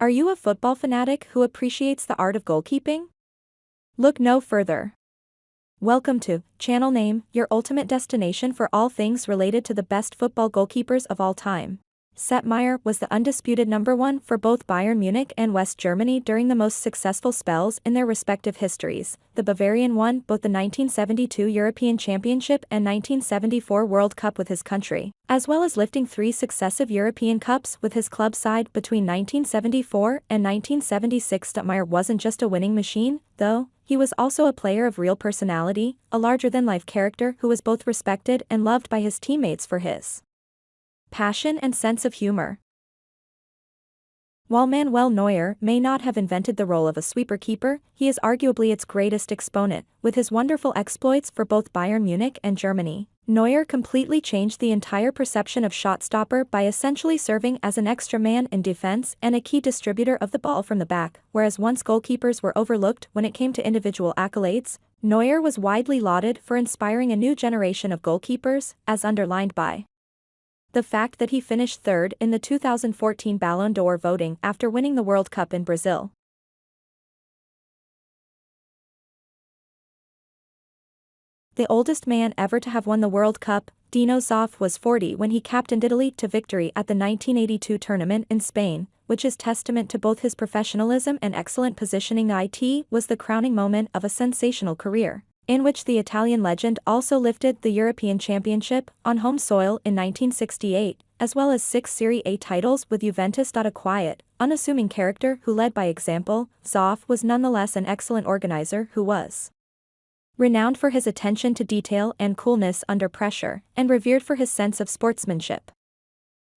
Are you a football fanatic who appreciates the art of goalkeeping? Look no further. Welcome to Channel Name, your ultimate destination for all things related to the best football goalkeepers of all time. Sepp Maier was the undisputed number one for both Bayern Munich and West Germany during the most successful spells in their respective histories. The Bavarian won both the 1972 European Championship and 1974 World Cup with his country, as well as lifting 3 successive European Cups with his club side between 1974 and 1976. Maier wasn't just a winning machine, though. He was also a player of real personality, a larger-than-life character who was both respected and loved by his teammates for his passion and sense of humor. While Manuel Neuer may not have invented the role of a sweeper-keeper, he is arguably its greatest exponent, with his wonderful exploits for both Bayern Munich and Germany. Neuer completely changed the entire perception of shot-stopper by essentially serving as an extra man in defense and a key distributor of the ball from the back. Whereas once goalkeepers were overlooked when it came to individual accolades, Neuer was widely lauded for inspiring a new generation of goalkeepers, as underlined by the fact that he finished third in the 2014 Ballon d'Or voting after winning the World Cup in Brazil. The oldest man ever to have won the World Cup, Dino Zoff, was 40 when he captained Italy to victory at the 1982 tournament in Spain, which is testament to both his professionalism and excellent positioning. It was the crowning moment of a sensational career, in which the Italian legend also lifted the European Championship on home soil in 1968, as well as 6 Serie A titles with Juventus. A quiet, unassuming character who led by example, Zoff was nonetheless an excellent organizer who was renowned for his attention to detail and coolness under pressure, and revered for his sense of sportsmanship.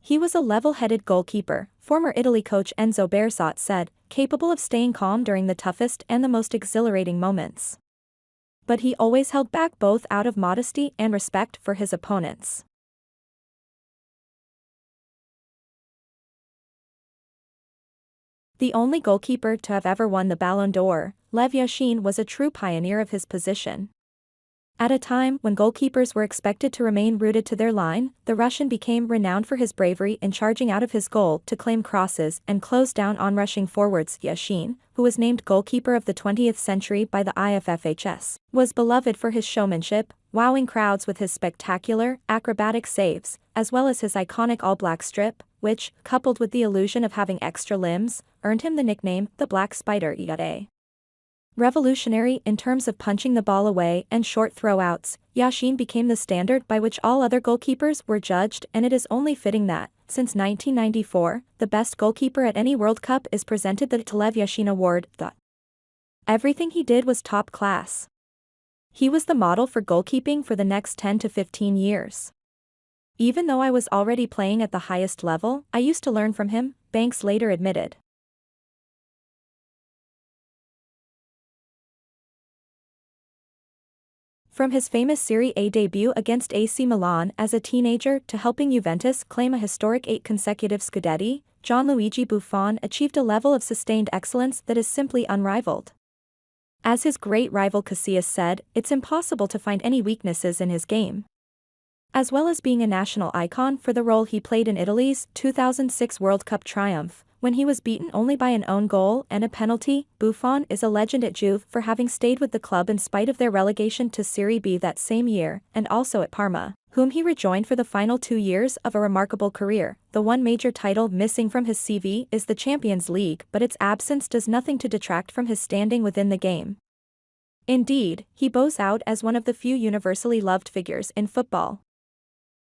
He was a level-headed goalkeeper, former Italy coach Enzo Bearzot said, capable of staying calm during the toughest and the most exhilarating moments. But he always held back, both out of modesty and respect for his opponents. The only goalkeeper to have ever won the Ballon d'Or, Lev Yashin, was a true pioneer of his position. At a time when goalkeepers were expected to remain rooted to their line, the Russian became renowned for his bravery in charging out of his goal to claim crosses and close down on-rushing forwards. Yashin, who was named Goalkeeper of the 20th Century by the IFFHS, was beloved for his showmanship, wowing crowds with his spectacular, acrobatic saves, as well as his iconic all-black strip, which, coupled with the illusion of having extra limbs, earned him the nickname, the Black Spider. Revolutionary in terms of punching the ball away and short throwouts, Yashin became the standard by which all other goalkeepers were judged, and it is only fitting that, since 1994, the best goalkeeper at any World Cup is presented the Lev Yashin Award. Everything he did was top class. He was the model for goalkeeping for the next 10 to 15 years. Even though I was already playing at the highest level, I used to learn from him, Banks later admitted. From his famous Serie A debut against AC Milan as a teenager to helping Juventus claim a historic 8 consecutive Scudetti, Gianluigi Buffon achieved a level of sustained excellence that is simply unrivaled. As his great rival Casillas said, it's impossible to find any weaknesses in his game. As well as being a national icon for the role he played in Italy's 2006 World Cup triumph, when he was beaten only by an own goal and a penalty, Buffon is a legend at Juve for having stayed with the club in spite of their relegation to Serie B that same year, and also at Parma, whom he rejoined for the final 2 years of a remarkable career. The one major title missing from his CV is the Champions League, but its absence does nothing to detract from his standing within the game. Indeed, he bows out as one of the few universally loved figures in football.